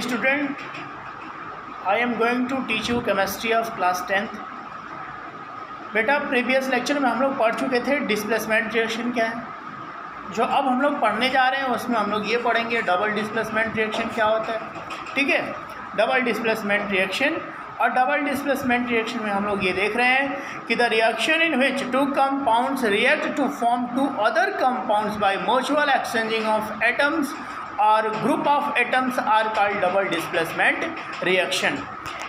Dear student, I am going to teach you chemistry of class 10th. बेटा previous lecture में हम लोग पढ़ चुके थे डिस्प्लेसमेंट रिएक्शन क्या है। जो अब हम लोग पढ़ने जा रहे हैं उसमें हम लोग ये पढ़ेंगे डबल डिस्प्लेसमेंट रिएक्शन क्या होता है। ठीक है, डबल डिस्प्लेसमेंट रिएक्शन। और डबल डिस्प्लेसमेंट रिएक्शन में हम लोग ये देख रहे हैं कि the reaction in which two compounds react to form two other compounds by mutual exchanging of atoms और group of atoms are called double displacement reaction.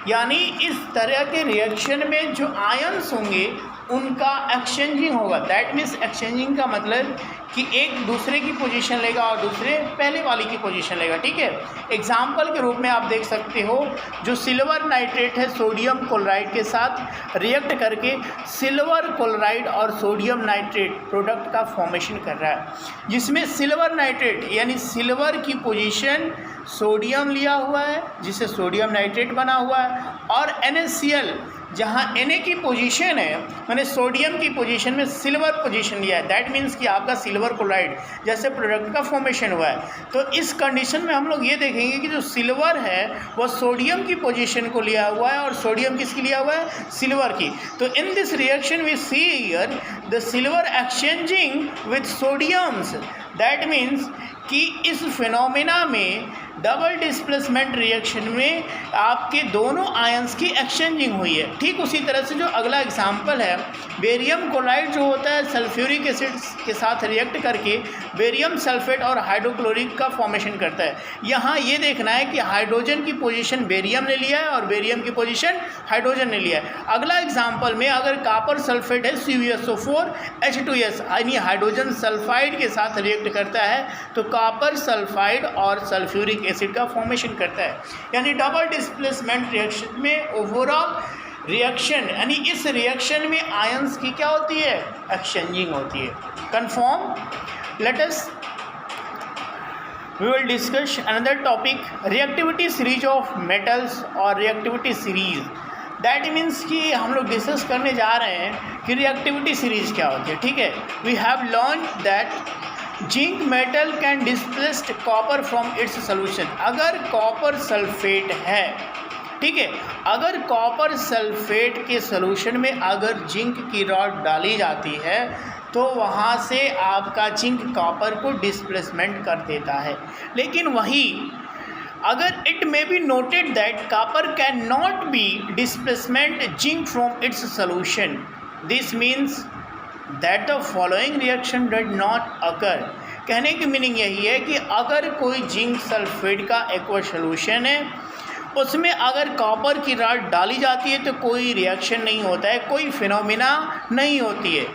यानी इस तरह के रिएक्शन में जो आयन्स होंगे उनका एक्सचेंजिंग होगा। दैट मीन्स एक्सचेंजिंग का मतलब कि एक दूसरे की पोजीशन लेगा और दूसरे पहले वाली की पोजीशन लेगा। ठीक है, एग्जाम्पल के रूप में आप देख सकते हो जो सिल्वर नाइट्रेट है सोडियम क्लोराइड के साथ रिएक्ट करके सिल्वर क्लोराइड और सोडियम नाइट्रेट प्रोडक्ट का फॉर्मेशन कर रहा है, जिसमें सिल्वर नाइट्रेट यानी सिल्वर की पोजीशन सोडियम लिया हुआ है जिससे सोडियम नाइट्रेट बना हुआ है, और NaCl जहाँ Na की पोजीशन है मैंने सोडियम की पोजीशन में सिल्वर पोजीशन लिया है। दैट मीन्स कि आपका सिल्वर क्लोराइड जैसे प्रोडक्ट का फॉर्मेशन हुआ है। तो इस कंडीशन में हम लोग ये देखेंगे कि जो सिल्वर है वह सोडियम की पोजीशन को लिया हुआ है और सोडियम किसकी लिया हुआ है, सिल्वर की। तो in this reaction we see here the silver exchanging with sodiums. That means कि इस फिनोमेना में डबल डिस्प्लेसमेंट रिएक्शन में आपके दोनों आयंस की एक्सचेंजिंग हुई है। ठीक उसी तरह से जो अगला एग्जाम्पल है बेरियम क्लोराइड जो होता है सल्फ्यूरिक एसिड के साथ रिएक्ट करके बेरियम सल्फेट और हाइड्रोक्लोरिक का फॉर्मेशन करता है। यहाँ ये देखना है कि हाइड्रोजन की पोजीशन बेरियम ने लिया है और बेरियम की पोजीशन हाइड्रोजन ने लिया है। अगला एग्जाम्पल में अगर कॉपर सल्फेट है CuSO4 H2S यानी हाइड्रोजन सल्फाइड के साथ रिएक्ट करता है तो कॉपर सल्फाइड और सल्फ्यूरिक एसिड का फॉर्मेशन करता है। यानी डबल डिस्प्लेसमेंट रिएक्शन में ओवरऑल रिएक्शन यानी इस रिएक्शन में आयंस की क्या होती है, एक्सचेंजिंग होती है। Confirm. Let us we will discuss another topic reactivity series of metals और रिएक्टिविटी सीरीज। दैट मीन्स कि हम लोग डिस्कस करने जा रहे हैं कि रिएक्टिविटी सीरीज क्या होती है। ठीक है, we have learn that zinc metal can displace copper from its solution. अगर कॉपर सल्फेट है, ठीक है, अगर कॉपर सल्फेट के सोल्यूशन में अगर जिंक की रॉड डाली जाती है तो वहाँ से आपका जिंक कॉपर को डिस्प्लेसमेंट कर देता है। लेकिन वही अगर it may be noted that copper can not be displacement zinc from its solution, this means that the following reaction did not occur. कहने की मीनिंग यही है कि अगर कोई जिंक सल्फेट का एक्वा सोल्यूशन है उसमें अगर कॉपर की रॉड डाली जाती है तो कोई रिएक्शन नहीं होता है, कोई फिनोमिना नहीं होती है।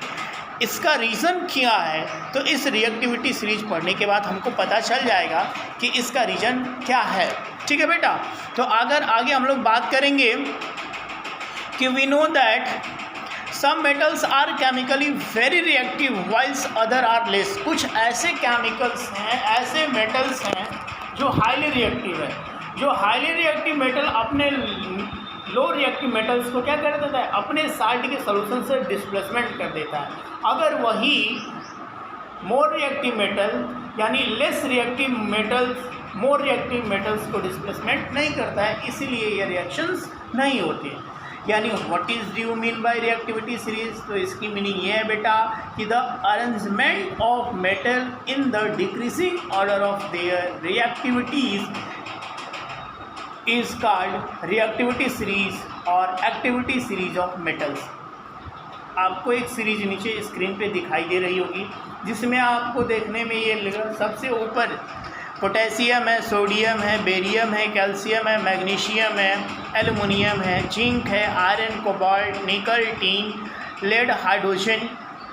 इसका रीज़न क्या है तो इस रिएक्टिविटी सीरीज पढ़ने के बाद हमको पता चल जाएगा कि इसका रीज़न क्या है। ठीक है बेटा, तो अगर आगे हम लोग बात करेंगे कि we know that some metals are chemically very reactive whilst other are less। कुछ ऐसे केमिकल्स हैं, ऐसे मेटल्स हैं जो हाईली रिएक्टिव है। जो हाईली रिएक्टिव मेटल अपने लो रिएक्टिव मेटल्स को क्या कर देता है, अपने साल्ट के सोल्यूशन से डिस्प्लेसमेंट कर देता है। अगर वही मोर रिएक्टिव मेटल यानी less reactive metals more reactive metals को डिस्प्लेसमेंट नहीं करता है, इसीलिए ये रिएक्शंस नहीं होती। यानी what is do mean by reactivity series, तो इसकी मीनिंग ये है बेटा कि the arrangement of metal in the decreasing order of their reactivities is called reactivity series और एक्टिविटी सीरीज ऑफ मेटल्स। आपको एक सीरीज नीचे स्क्रीन पे दिखाई दे रही होगी जिसमें आपको देखने में ये लगा सबसे ऊपर पोटेशियम है, सोडियम है, बेरियम है, कैल्शियम है, मैग्नीशियम है, एल्युमिनियम है, जिंक है, iron, cobalt, nickel, tin, lead, hydrogen,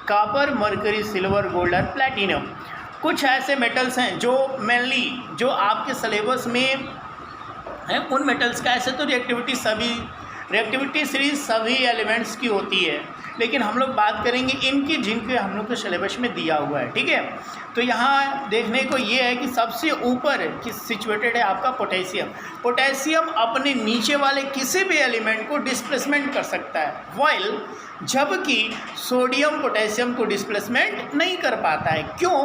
copper, mercury, silver, gold और प्लैटिनम। कुछ ऐसे मेटल्स हैं जो मेनली जो आपके सिलेबस में हैं उन मेटल्स का। ऐसे तो रिएक्टिविटी सीरीज सभी एलिमेंट्स की होती है, लेकिन हम लोग बात करेंगे इनकी जिनके हम लोग के सिलेबस में दिया हुआ है। ठीक है, तो यहाँ देखने को ये है कि सबसे ऊपर किस सिचुएटेड है आपका पोटेशियम। पोटेशियम अपने नीचे वाले किसी भी एलिमेंट को डिस्प्लेसमेंट कर सकता है, वाइल जबकि सोडियम पोटेशियम को डिस्प्लेसमेंट नहीं कर पाता है। क्यों?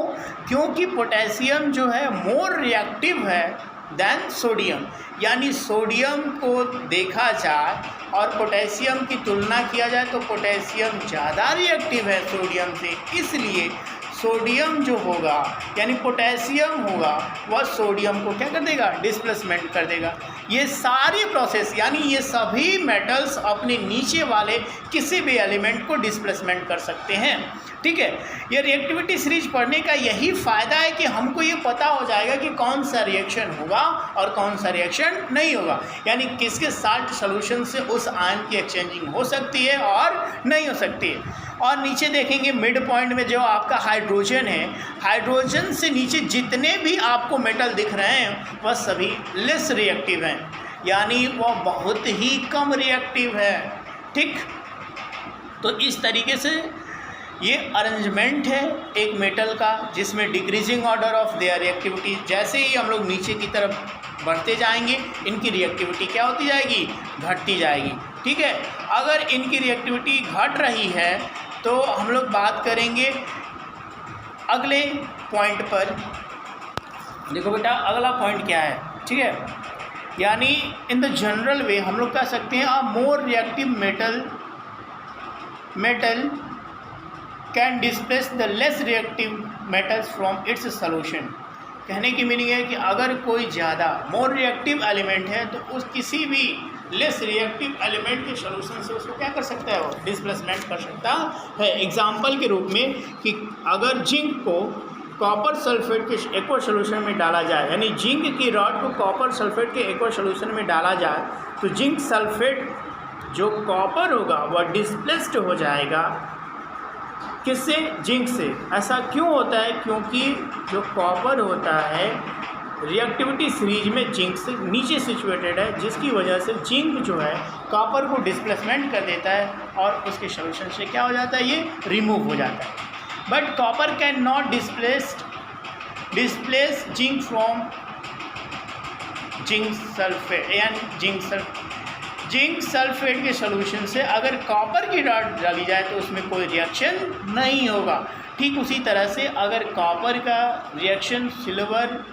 क्योंकि पोटेशियम जो है मोर रिएक्टिव है देन सोडियम, यानी सोडियम को देखा जाए और पोटेशियम की तुलना किया जाए तो पोटेशियम ज़्यादा रिएक्टिव है सोडियम से, इसलिए सोडियम जो होगा यानी पोटेशियम होगा वह सोडियम को क्या कर देगा, डिस्प्लेसमेंट कर देगा। ये सारी प्रोसेस यानी ये सभी मेटल्स अपने नीचे वाले किसी भी एलिमेंट को डिस्प्लेसमेंट कर सकते हैं। ठीक है, ये रिएक्टिविटी सीरीज पढ़ने का यही फ़ायदा है कि हमको ये पता हो जाएगा कि कौन सा रिएक्शन होगा और कौन सा रिएक्शन नहीं होगा, यानी किसके साल्ट सोल्यूशन से उस आयन की एक्सचेंजिंग हो सकती है और नहीं हो सकती है। और नीचे देखेंगे मिड पॉइंट में जो आपका हाइड्रोजन है, हाइड्रोजन से नीचे जितने भी आपको मेटल दिख रहे हैं वह सभी लेस रिएक्टिव हैं, यानी वह बहुत ही कम रिएक्टिव है। ठीक, तो इस तरीके से ये अरेंजमेंट है एक मेटल का, जिसमें decreasing order of their reactivity, जैसे ही हम लोग नीचे की तरफ बढ़ते जाएंगे इनकी रिएक्टिविटी क्या होती जाएगी, घटती जाएगी। ठीक है, अगर इनकी रिएक्टिविटी घट रही है तो हम लोग बात करेंगे अगले पॉइंट पर। देखो बेटा अगला पॉइंट क्या है, ठीक है, यानी इन द जनरल वे हम लोग कह सकते हैं a more reactive metal can displace the less reactive metals from its solution. कहने की मीनिंग है कि अगर कोई ज़्यादा मोर रिएक्टिव एलिमेंट है तो उस किसी भी लेस रिएक्टिव एलिमेंट के सॉल्यूशन से उसको क्या कर सकता है, वो डिस्प्लेसमेंट कर सकता है। एग्जाम्पल के रूप में कि अगर जिंक को कॉपर सल्फेट के एक्वा सॉल्यूशन में डाला जाए, यानी जिंक की रॉड को कॉपर सल्फेट के एक्वा सॉल्यूशन में डाला जाए तो जिंक सल्फेट जो कॉपर होगा वह डिस्प्लेस्ड हो जाएगा, किससे, जिंक से। ऐसा क्यों होता है, क्योंकि जो कॉपर होता है रिएक्टिविटी सीरीज में जिंक से नीचे सिचुएटेड है, जिसकी वजह से जिंक जो है कॉपर को डिस्प्लेसमेंट कर देता है और उसके सॉल्यूशन से क्या हो जाता है, ये रिमूव हो जाता है। But copper can not displace zinc from zinc sulphate, यानी जिंक सल्फेट के सॉल्यूशन से अगर कॉपर की रॉड डाली जाए तो उसमें कोई रिएक्शन नहीं होगा। ठीक उसी तरह से अगर कॉपर का रिएक्शन सिल्वर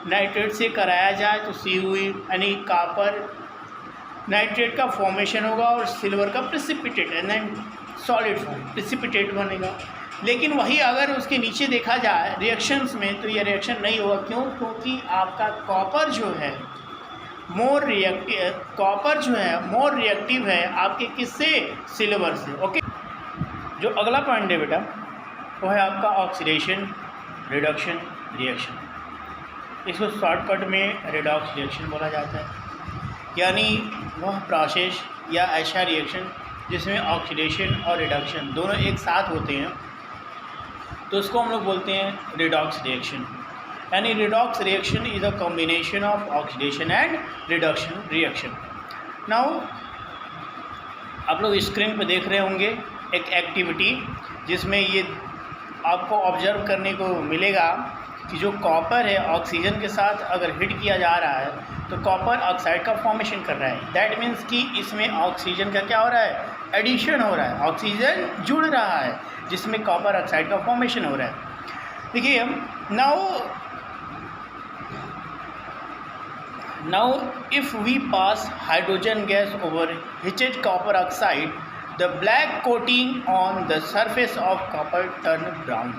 नाइट्रेट से कराया जाए तो CuE यानी कॉपर नाइट्रेट का फॉर्मेशन होगा और सिल्वर का प्रेसिपिटेट यानी सॉलिड फॉर्म प्रेसिपिटेट बनेगा। लेकिन वही अगर उसके नीचे देखा जाए रिएक्शंस में तो यह रिएक्शन नहीं होगा। क्यों, क्योंकि आपका कॉपर जो है मोर रिएक्टिव है आपके किससे, सिल्वर से। ओके, जो अगला पॉइंट है बेटा वो है आपका ऑक्सीडेशन रिडक्शन रिएक्शन। इसको शॉर्टकट में रिडॉक्स रिएक्शन बोला जाता है, यानी वह प्रोसेस या ऐसा रिएक्शन जिसमें ऑक्सीडेशन और रिडक्शन दोनों एक साथ होते हैं, तो उसको हम लोग बोलते हैं रिडॉक्स रिएक्शन। यानी redox reaction is a combination of oxidation and reduction reaction. Now आप लोग स्क्रीन पे देख रहे होंगे एक एक्टिविटी जिसमें ये आपको ऑब्जर्व करने को मिलेगा कि जो कॉपर है ऑक्सीजन के साथ अगर हिट किया जा रहा है तो कॉपर ऑक्साइड का फॉर्मेशन कर रहा है। दैट मीन्स कि इसमें ऑक्सीजन का क्या हो रहा है, एडिशन हो रहा है, ऑक्सीजन जुड़ रहा है जिसमें कॉपर ऑक्साइड का फॉर्मेशन हो रहा है। देखिए now if we pass hydrogen gas over heated copper oxide, the black coating on the surface of copper turn brown।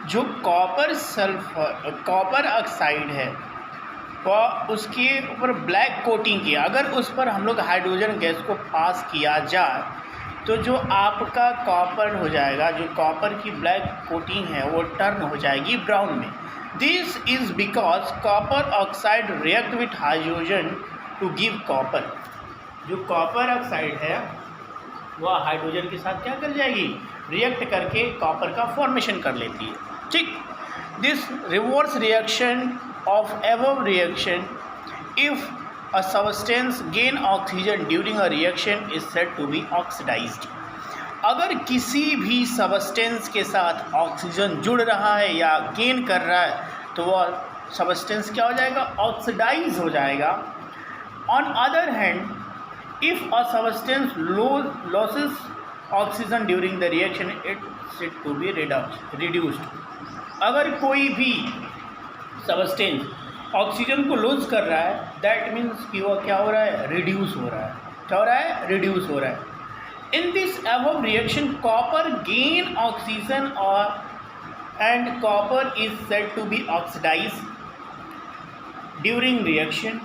जो कॉपर ऑक्साइड है वह उसके ऊपर ब्लैक कोटिंग किया, अगर उस पर हम लोग हाइड्रोजन गैस को पास किया जाए तो जो आपका कॉपर हो जाएगा, जो कॉपर की ब्लैक कोटिंग है वो टर्न हो जाएगी ब्राउन में। This is because copper oxide react with hydrogen to give copper. जो कॉपर ऑक्साइड है वह हाइड्रोजन के साथ क्या कर जाएगी, रिएक्ट करके कॉपर का फॉर्मेशन कर लेती है। ठीक, this reverse reaction of above reaction if a substance gain oxygen during a reaction is said to be oxidized। अगर किसी भी सबस्टेंस के साथ ऑक्सीजन जुड़ रहा है या गेन कर रहा है तो वह सबस्टेंस क्या हो जाएगा, ऑक्सीडाइज हो जाएगा। On other hand if a substance loses oxygen during the reaction it said to be reduced. अगर कोई भी सबस्टेंस ऑक्सीजन को लूज कर रहा है, दैट मीन्स कि वो क्या हो रहा है, रिड्यूस हो रहा है। क्या हो रहा है, रिड्यूस हो रहा है। In this above reaction copper gain oxygen और and copper is said to be oxidized during reaction.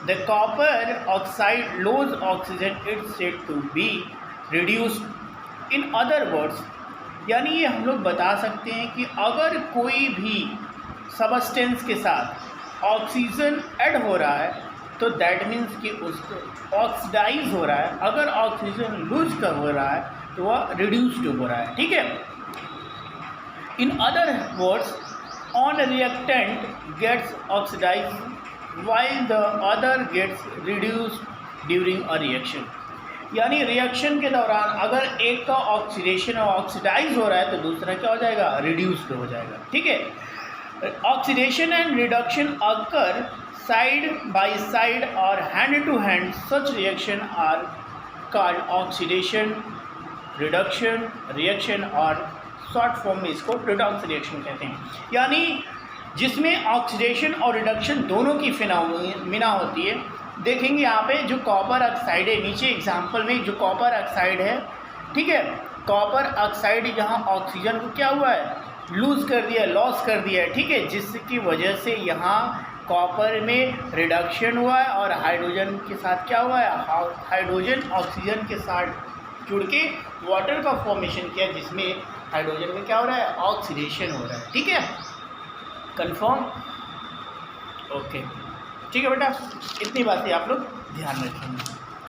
The copper oxide lose oxygen, it's said to be reduced. In other words, यानी ये हम लोग बता सकते हैं कि अगर कोई भी सबस्टेंस के साथ ऑक्सीजन ऐड हो रहा है तो दैट मीन्स कि उसको ऑक्सीडाइज हो रहा है। अगर ऑक्सीजन लूज कर हो रहा है तो वह रिड्यूस्ड हो रहा है। ठीक है। In other words, one reactant gets oxidized while the other gets reduced during a reaction. यानी रिएक्शन के दौरान अगर एक का ऑक्सीडेशन और ऑक्सीडाइज हो रहा है तो दूसरा क्या हो जाएगा, रिड्यूस्ड हो जाएगा। ठीक है। Oxidation and reduction occur side by side और hand to hand. Such reaction are called oxidation, reduction reaction और शॉर्ट फॉर्म में इसको रिडॉक्स रिएक्शन कहते हैं। यानी जिसमें ऑक्सीडेशन और रिडक्शन दोनों की फिनोमिना होती है। देखेंगे यहाँ पे जो कॉपर ऑक्साइड है, नीचे एग्जांपल में जो कॉपर ऑक्साइड है, ठीक है, कॉपर ऑक्साइड यहाँ ऑक्सीजन को क्या हुआ है, लूज़ कर दिया, लॉस कर दिया है। ठीक है, जिसकी वजह से यहाँ कॉपर में रिडक्शन हुआ है और हाइड्रोजन के साथ क्या हुआ है, हाइड्रोजन ऑक्सीजन के साथ जुड़ के वाटर का फॉर्मेशन किया, जिसमें हाइड्रोजन में क्या हो रहा है, ऑक्सीडेशन हो रहा है। ठीक है, कंफर्म, ओके। ठीक है बेटा, इतनी बातें आप लोग ध्यान रखेंगे।